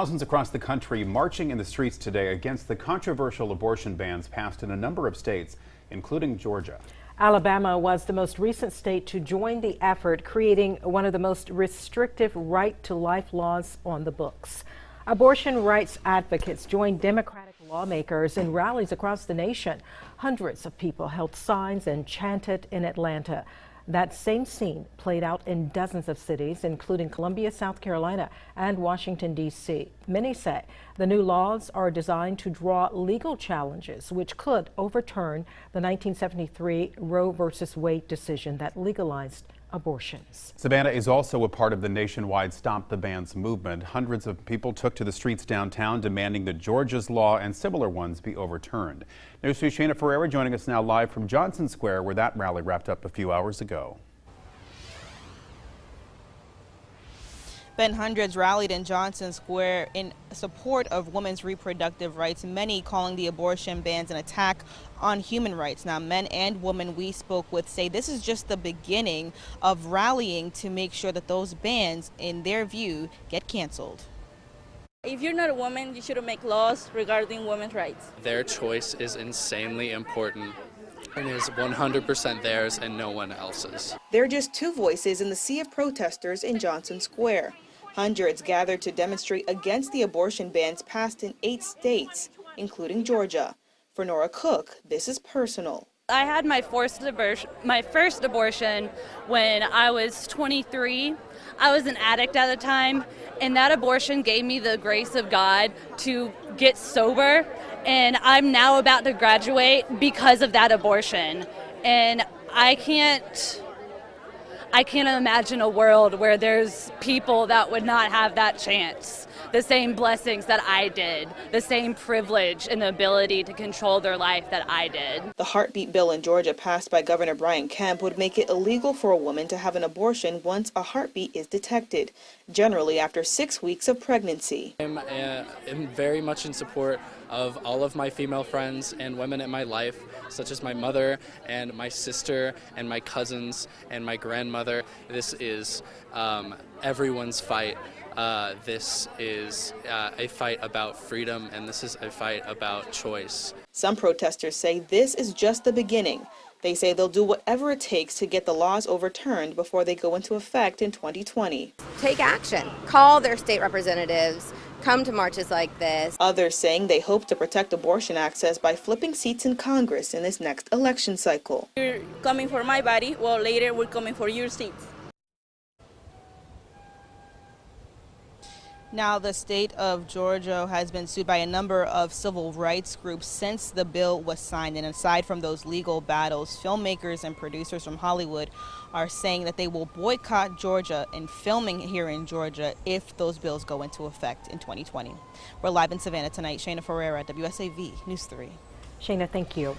Thousands across the country marching in the streets today against the controversial abortion bans passed in a number of states, including Georgia. Alabama was the most recent state to join the effort, creating one of the most restrictive right-to-life laws on the books. Abortion rights advocates joined Democratic lawmakers in rallies across the nation. Hundreds of people held signs and chanted in Atlanta. That same scene played out in dozens of cities, including Columbia, South Carolina, and Washington, D.C. Many say the new laws are designed to draw legal challenges, which could overturn the 1973 Roe v. Wade decision that legalized abortions. Savannah is also a part of the nationwide Stop the Bans movement. Hundreds of people took to the streets downtown demanding that Georgia's law and similar ones be overturned. News 3's Shayna Ferreira joining us now live from Johnson Square, where that rally wrapped up a few hours ago. Hundreds rallied in Johnson Square in support of women's reproductive rights, many calling the abortion bans an attack on human rights. Now, men and women we spoke with say this is just the beginning of rallying to make sure that those bans, in their view, get canceled. If you're not a woman, you shouldn't make laws regarding women's rights. Their choice is insanely important and is 100% theirs and no one else's. There are just two voices in the sea of protesters in Johnson Square. Hundreds gathered to demonstrate against the abortion bans passed in 8 states, including Georgia. For Nora Cook, this is personal. I had my first abortion when I was 23. I was an addict at the time, and that abortion gave me the grace of God to get sober, and I'm now about to graduate because of that abortion. And I can't imagine a world where there's people that would not have that chance, the same blessings that I did, the same privilege and ability to control their life that I did. The heartbeat bill in Georgia passed by Governor Brian Kemp would make it illegal for a woman to have an abortion once a heartbeat is detected, generally after 6 weeks of pregnancy. I'm very much in support of all of my female friends and women in my life, such as my mother and my sister and my cousins and my grandmother. This is everyone's fight. This is a fight about freedom, and this is a fight about choice. Some protesters say this is just the beginning. They say they'll do whatever it takes to get the laws overturned before they go into effect in 2020. Take action. Call their state representatives. Come to marches like this. Others saying they hope to protect abortion access by flipping seats in Congress in this next election cycle. You're coming for my body, well, later we're coming for your seats. Now, the state of Georgia has been sued by a number of civil rights groups since the bill was signed. And aside from those legal battles, filmmakers and producers from Hollywood are saying that they will boycott Georgia and filming here in Georgia if those bills go into effect in 2020. We're live in Savannah tonight. Shayna Ferreira, WSAV News 3. Shayna, thank you.